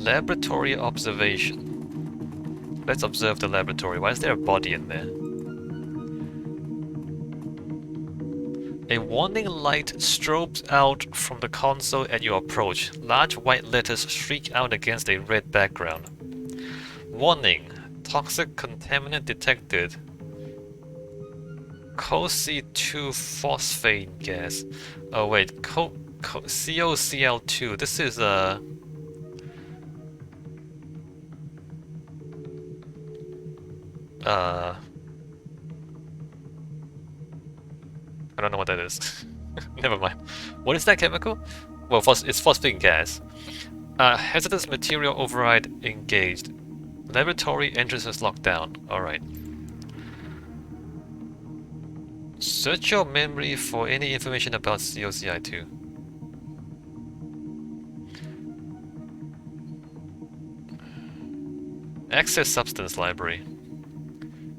Laboratory observation. Let's observe the laboratory. Why is there a body in there? A warning light strobes out from the console at your approach. Large white letters shriek out against a red background. Warning. Toxic contaminant detected. CoC2 phosphate gas. Oh wait, COCl2. This is a... I don't know what that is. Never mind. What is that chemical? Well, it's phosphate gas. Hazardous material override engaged. Laboratory entrance is locked down. Alright. Search your memory for any information about COCI2. Access substance library.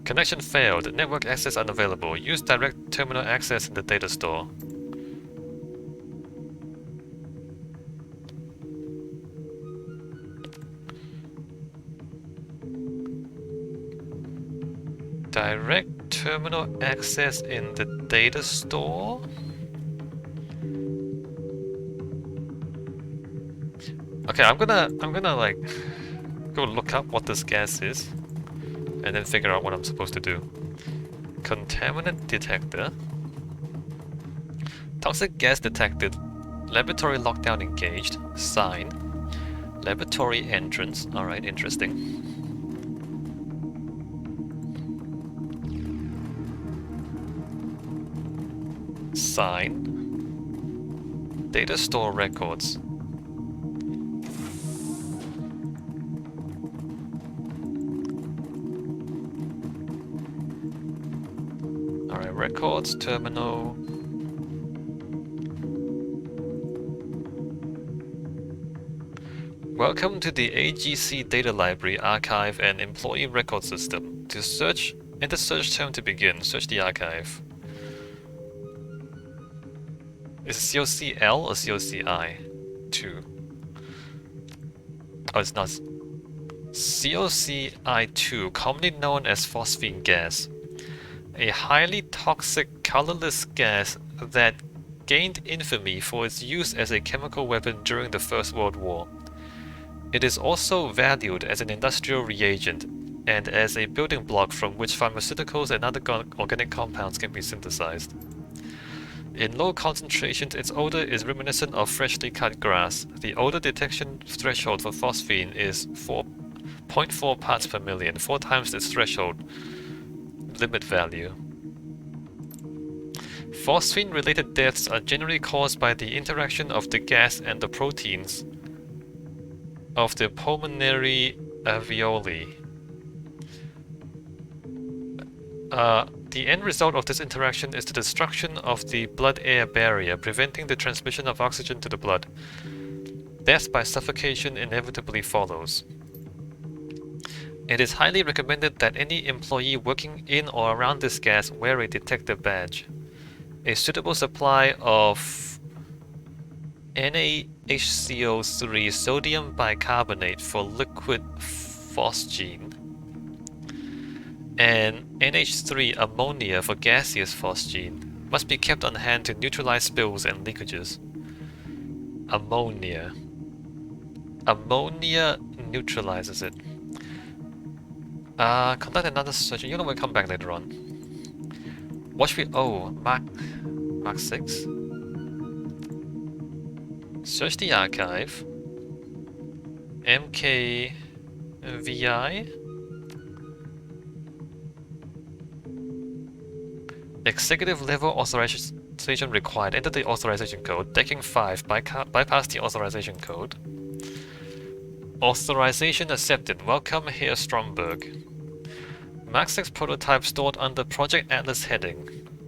Connection failed. Network access unavailable. Use direct terminal access in the data store. Direct terminal access in the data store? Okay, I'm gonna like go look up what this gas is and then figure out what I'm supposed to do. Contaminant detector. Toxic gas detected. Laboratory lockdown engaged. Sign. Laboratory entrance. Alright, interesting. Sign. Data store records. Alright, records, terminal. Welcome to the AGC Data Library, Archive and Employee Record System. To search, enter search term to begin. Search the archive. Is it COCl or COCI? 2. Oh, it's not. COCI2, commonly known as phosphine gas. A highly toxic, colorless gas that gained infamy for its use as a chemical weapon during the First World War. It is also valued as an industrial reagent and as a building block from which pharmaceuticals and other organic compounds can be synthesized. In low concentrations, its odor is reminiscent of freshly cut grass. The odor detection threshold for phosphine is 0.4 parts per million, 4 times its threshold limit value. Phosphine-related deaths are generally caused by the interaction of the gas and the proteins of the pulmonary alveoli. The end result of this interaction is the destruction of the blood-air barrier, preventing the transmission of oxygen to the blood. Death by suffocation inevitably follows. It is highly recommended that any employee working in or around this gas wear a detector badge. A suitable supply of NaHCO3 sodium bicarbonate for liquid phosgene and NH3 ammonia for gaseous phosgene must be kept on hand to neutralize spills and leakages. Ammonia. Ammonia neutralizes it. Conduct another search. You know we'll come back later on. Watch me. Oh, Mark 6. Search the archive. MKVI. Executive level authorization required. Enter the authorization code. Decking 5. Bypass the authorization code. Authorization accepted. Welcome here, Stromberg. Mark 6 prototype stored under Project Atlas heading.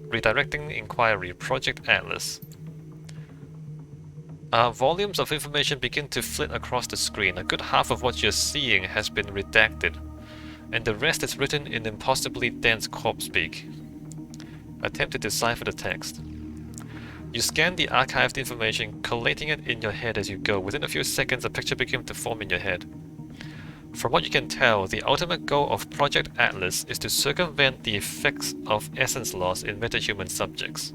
Redirecting inquiry. Project Atlas. Volumes of information begin to flit across the screen. A good half of what you're seeing has been redacted, and the rest is written in impossibly dense corp speak. Attempt to decipher the text. You scan the archived information, collating it in your head as you go. Within a few seconds, a picture begins to form in your head. From what you can tell, the ultimate goal of Project Atlas is to circumvent the effects of essence loss in metahuman subjects.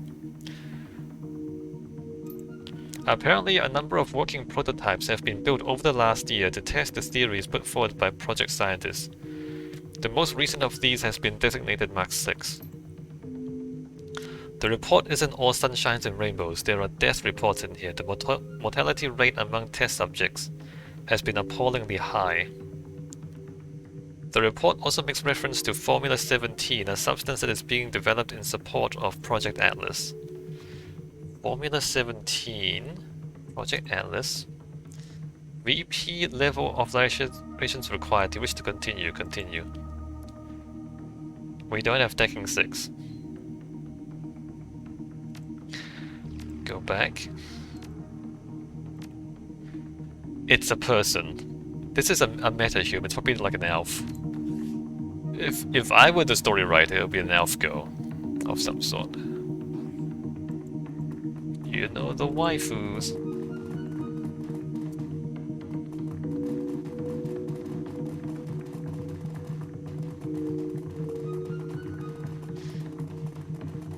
Apparently, a number of working prototypes have been built over the last year to test the theories put forward by project scientists. The most recent of these has been designated Mark 6. The report isn't all sunshines and rainbows. There are death reports in here. The mortality rate among test subjects has been appallingly high. The report also makes reference to Formula 17, a substance that is being developed in support of Project Atlas. Formula 17, Project Atlas. VP level authorizations required. You wish to continue. Continue. We don't have decking 6. Go back. It's a person. This is a metahuman. It's probably like an elf. If I were the story writer, it would be an elf girl of some sort. You know, the waifus.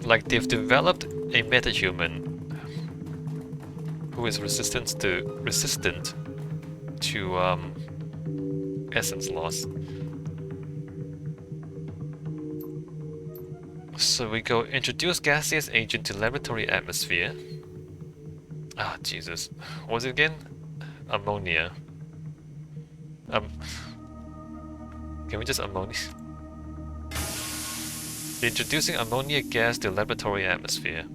Like, they've developed a metahuman who is resistant to essence loss. So we go introduce gaseous agent to laboratory atmosphere. Ah, Jesus. What was it again? Ammonia. Can we just ammonia? Introducing ammonia gas to laboratory atmosphere.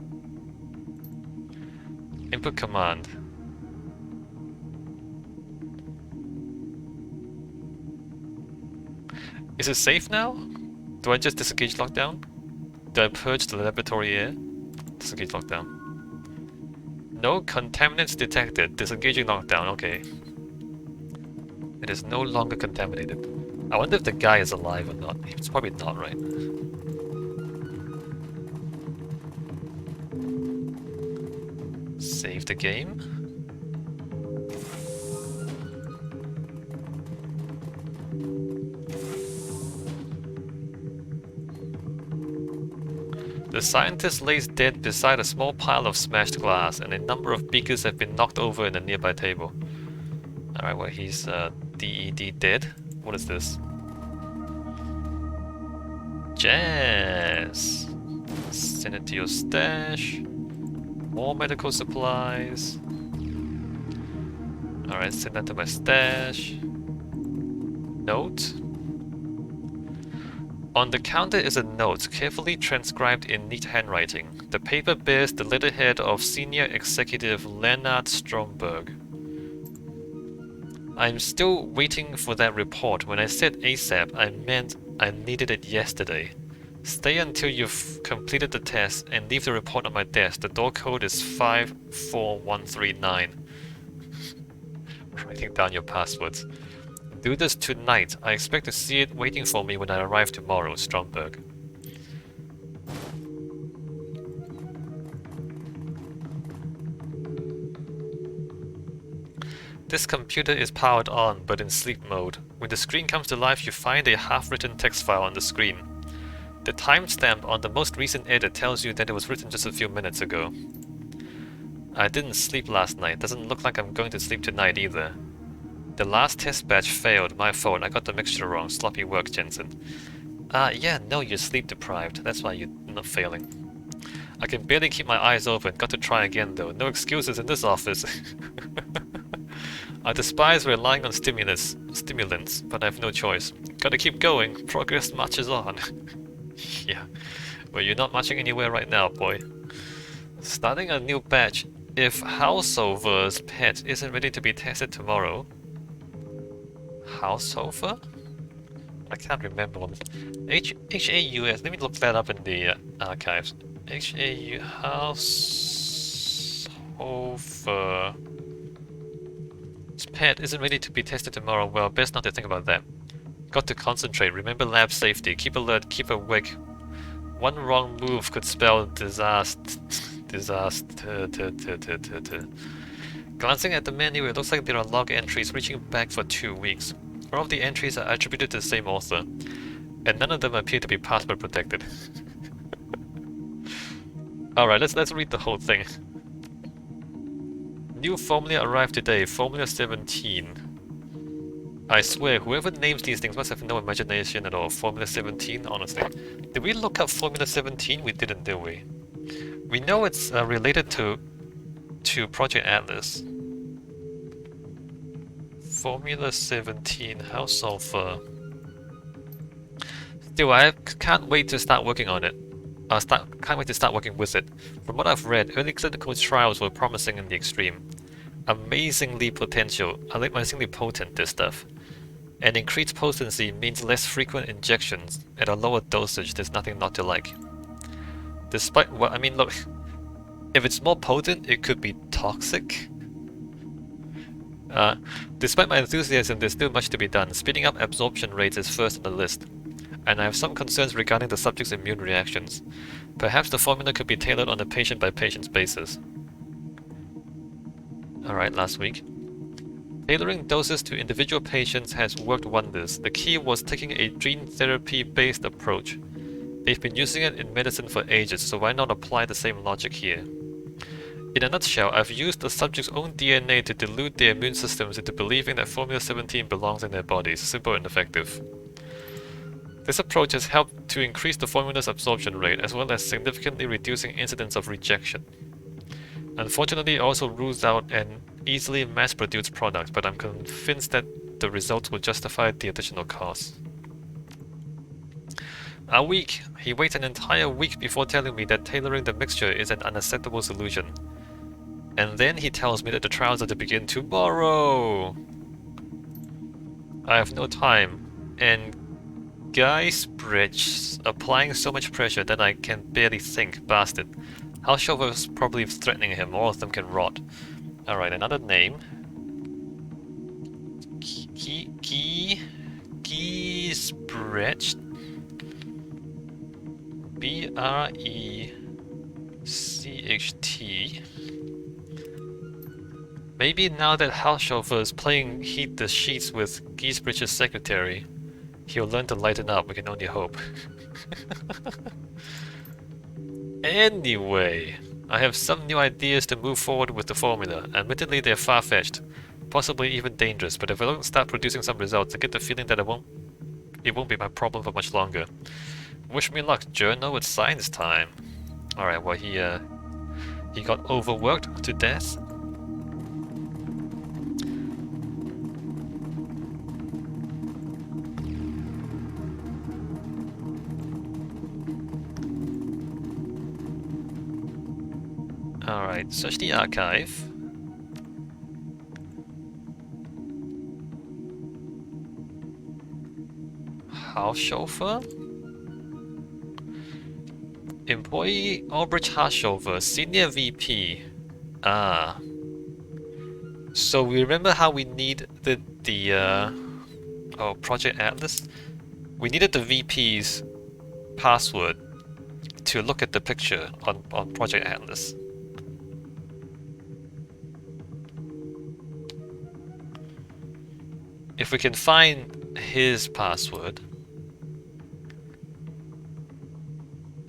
Input command. Is it safe now? Do I just disengage lockdown? Do I purge the laboratory air? Disengage lockdown. No contaminants detected. Disengaging lockdown. Okay. It is no longer contaminated. I wonder if the guy is alive or not. He's probably not, right? Save the game. The scientist lays dead beside a small pile of smashed glass, and a number of beakers have been knocked over in a nearby table. Alright, well, he's DED dead. What is this? Jazz! Send it to your stash. More medical supplies. Alright, send that to my stash. Note. On the counter is a note, carefully transcribed in neat handwriting. The paper bears the letterhead of Senior Executive Leonard Stromberg. I'm still waiting for that report. When I said ASAP, I meant I needed it yesterday. Stay until you've completed the test and leave the report on my desk. The door code is 54139. Writing down your passwords. Do this tonight. I expect to see it waiting for me when I arrive tomorrow, Stromberg. This computer is powered on, but in sleep mode. When the screen comes to life, you find a half-written text file on the screen. The timestamp on the most recent edit tells you that it was written just a few minutes ago. I didn't sleep last night. Doesn't look like I'm going to sleep tonight either. The last test batch failed. My fault. I got the mixture wrong. Sloppy work, Jensen. Yeah, no, you're sleep deprived. That's why you're not failing. I can barely keep my eyes open. Got to try again though. No excuses in this office. I despise relying on stimulants, but I have no choice. Gotta keep going. Progress marches on. Yeah. Well, you're not marching anywhere right now, boy. Starting a new batch. If Houseover's pet isn't ready to be tested tomorrow... Houseover? I can't remember what H-A-U-S. Let me look that up in the archives. H-A-U... Houseover... His pet isn't ready to be tested tomorrow. Well, best not to think about that. Got to concentrate. Remember lab safety. Keep alert. Keep awake. One wrong move could spell disaster. Disaster. Glancing at the menu, it looks like there are log entries reaching back for 2 weeks. All of the entries are attributed to the same author, and none of them appear to be password protected. Alright, let's read the whole thing. New formula arrived today, Formula 17. I swear, whoever names these things must have no imagination at all. Formula 17, honestly. Did we look up Formula 17? We didn't, did we? We know it's related to Project Atlas. Formula 17, House of... Still, I can't wait to start working on it. Can't wait to start working with it. From what I've read, early clinical trials were promising in the extreme. Amazingly potent, this stuff. And increased potency means less frequent injections. At a lower dosage, there's nothing not to like. Despite what, I mean, look, if it's more potent, it could be toxic. Despite my enthusiasm, there's still much to be done. Speeding up absorption rates is first on the list. And I have some concerns regarding the subject's immune reactions. Perhaps the formula could be tailored on a patient-by-patient basis. Alright, last week. Tailoring doses to individual patients has worked wonders. The key was taking a gene therapy-based approach. They've been using it in medicine for ages, so why not apply the same logic here? In a nutshell, I've used the subject's own DNA to delude their immune systems into believing that Formula 17 belongs in their bodies. Simple and effective. This approach has helped to increase the formula's absorption rate, as well as significantly reducing incidents of rejection. Unfortunately, it also rules out an easily mass-produced product, but I'm convinced that the results will justify the additional costs. A week! He waits an entire week before telling me that tailoring the mixture is an unacceptable solution. And then he tells me that the trials are to begin tomorrow! I have no time, and Guy's bridge applying so much pressure that I can barely think, bastard. Halshover's probably threatening him, all of them can rot. Alright, another name. Guy's bridge. B-R-E-C-H-T. Maybe now that Halshover is playing Heat the Sheets with Giesbridge's secretary, he'll learn to lighten up, we can only hope. Anyway, I have some new ideas to move forward with the formula. Admittedly, they're far-fetched, possibly even dangerous, but if I don't start producing some results, I get the feeling that it won't be my problem for much longer. Wish me luck, journal, it's science time. Alright, well he got overworked to death. Alright, search the archive. Halshofer? Employee Albrecht Halshofer, Senior VP. Ah. So we remember how we needed the Project Atlas? We needed the VP's password to look at the picture on Project Atlas. If we can find his password...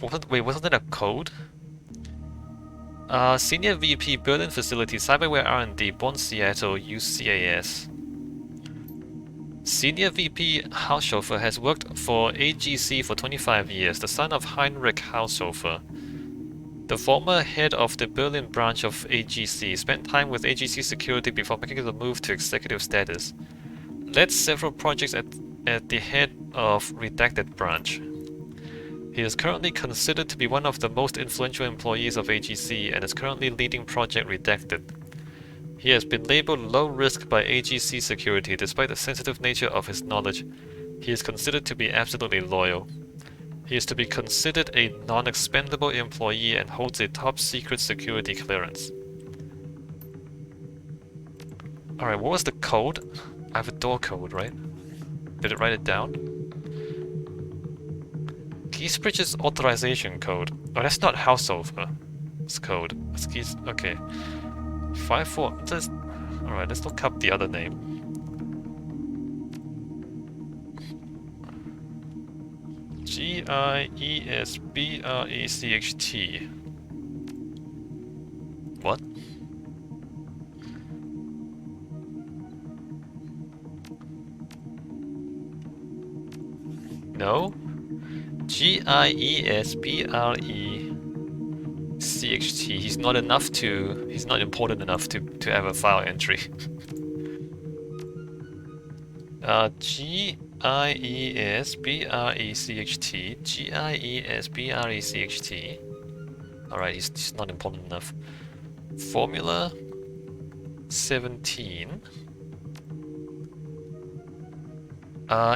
wasn't it a code? Senior VP, Berlin Facility, Cyberware R&D, Bonn, Seattle, UCAS. Senior VP Halshofer has worked for AGC for 25 years, the son of Heinrich Halshofer. The former head of the Berlin branch of AGC spent time with AGC security before making the move to executive status. Led several projects at the head of Redacted branch. He is currently considered to be one of the most influential employees of AGC and is currently leading Project Redacted. He has been labeled low risk by AGC security despite the sensitive nature of his knowledge. He is considered to be absolutely loyal. He is to be considered a non-expendable employee and holds a top-secret security clearance. Alright, what was the code? I have a door code, right? Did it write it down? Giesbridge's authorization code. Oh, that's not Halshofer. It's code. Okay. 54. Alright, let's look up the other name. Giesbracht. What? No? Giesbracht. He's not important enough to have a file entry. Giesbracht. Alright, he's not important enough. Formula 17.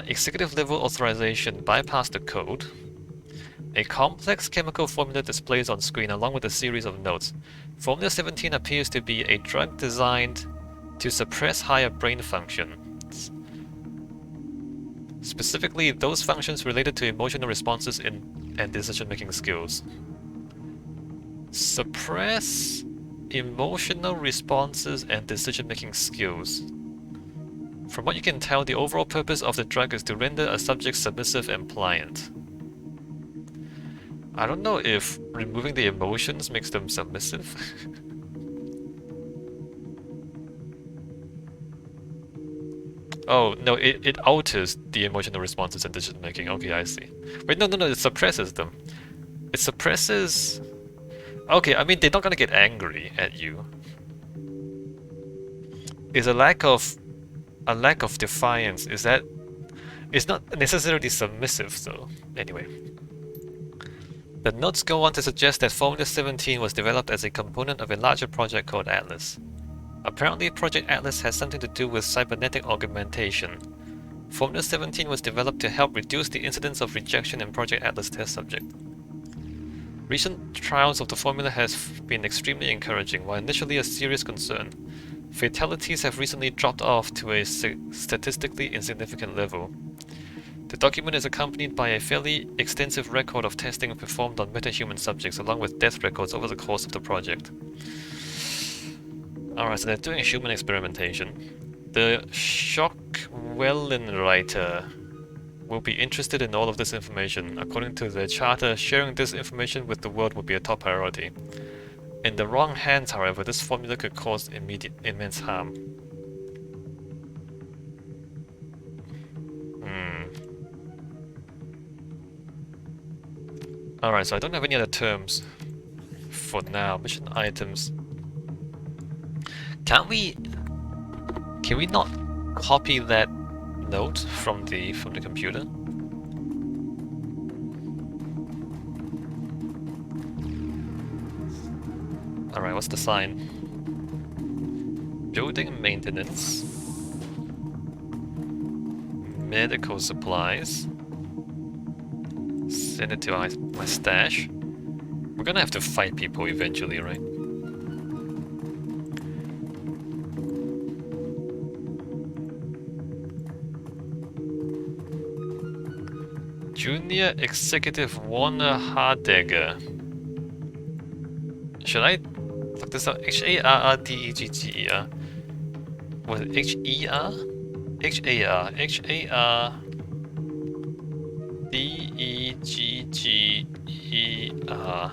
Executive level authorization bypass the code. A complex chemical formula displays on screen along with a series of notes. Formula 17 appears to be a drug designed to suppress higher brain functions. Specifically, those functions related to emotional responses and decision-making skills. Suppress emotional responses and decision-making skills. From what you can tell, the overall purpose of the drug is to render a subject submissive and pliant. I don't know if removing the emotions makes them submissive. Oh, no, it alters the emotional responses and decision making. Okay, I see. Wait, no, it suppresses them. It suppresses... Okay, I mean, they're not gonna get angry at you. Is a lack of defiance, is that... It's not necessarily submissive, so... Anyway. The notes go on to suggest that Formula 17 was developed as a component of a larger project called Atlas. Apparently, Project Atlas has something to do with cybernetic augmentation. Formula 17 was developed to help reduce the incidence of rejection in Project Atlas test subject. Recent trials of the formula have been extremely encouraging, while initially a serious concern. Fatalities have recently dropped off to a statistically insignificant level. The document is accompanied by a fairly extensive record of testing performed on metahuman subjects, along with death records over the course of the project. Alright, so they're doing human experimentation. The Schockwellenreiter will be interested in all of this information. According to the charter, sharing this information with the world would be a top priority. In the wrong hands, however, this formula could cause immense harm. Alright, so I don't have any other terms for now. Mission items. Can we not copy that note from the computer? Alright, what's the sign? Building maintenance. Medical supplies. Send it to my stash. We're gonna have to fight people eventually, right? Junior Executive Warner Hardegger. Should I look this up? Harrdegger. Was it H-E-R? H-A-R. H-A-R-D-E-G-G-E-R.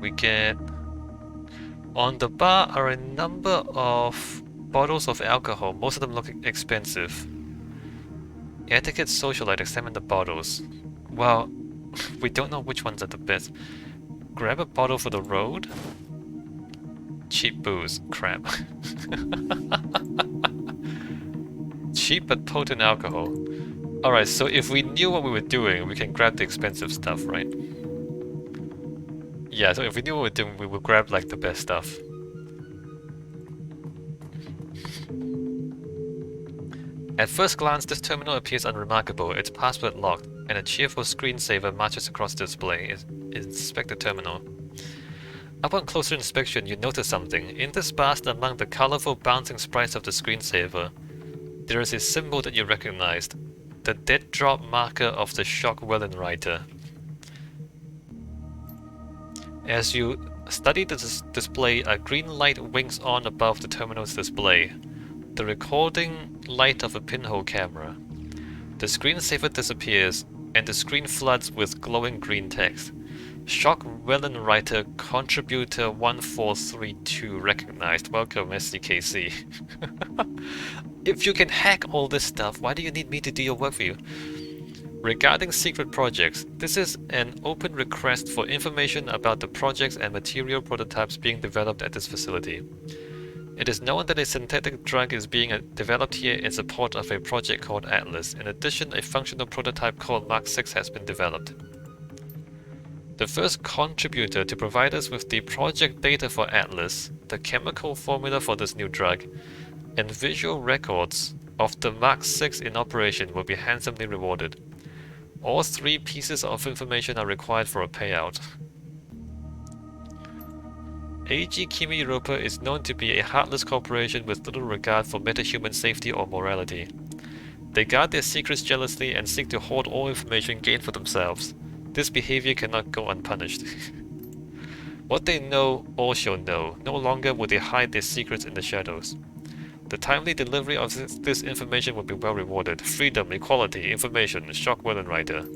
We get... On the bar are a number of bottles of alcohol. Most of them look expensive. Etiquette socialite, examine the bottles. Well, we don't know which ones are the best. Grab a bottle for the road. Cheap booze. Crap. Cheap but potent alcohol. Alright, so if we knew what we were doing, we can grab the expensive stuff, right? Yeah, so if we knew what we were doing, we would grab like the best stuff. At first glance, this terminal appears unremarkable. It's password locked, and a cheerful screensaver marches across the display. Inspect the terminal. Upon closer inspection, you notice something. Interspersed among the colorful bouncing sprites of the screensaver There is a symbol that you recognized, the dead drop marker of the shock Wellenreiter. As you study the display, a green light winks on above the terminal's display, the recording light of a pinhole camera. The screensaver disappears, and the screen floods with glowing green text. Shock Wellenreiter Contributor 1432 recognized. Welcome, SDKC. If you can hack all this stuff, why do you need me to do your work for you? Regarding secret projects, this is an open request for information about the projects and material prototypes being developed at this facility. It is known that a synthetic drug is being developed here in support of a project called Atlas. In addition, a functional prototype called Mark 6 has been developed. The first contributor to provide us with the project data for Atlas, the chemical formula for this new drug, and visual records of the Mark 6 in operation will be handsomely rewarded. All 3 pieces of information are required for a payout. AG Kimi Europa is known to be a heartless corporation with little regard for metahuman safety or morality. They guard their secrets jealously and seek to hoard all information gained for themselves. This behavior cannot go unpunished. What they know, all shall know. No longer will they hide their secrets in the shadows. The timely delivery of this information will be well rewarded. Freedom, equality, information, Shock Wellenreiter.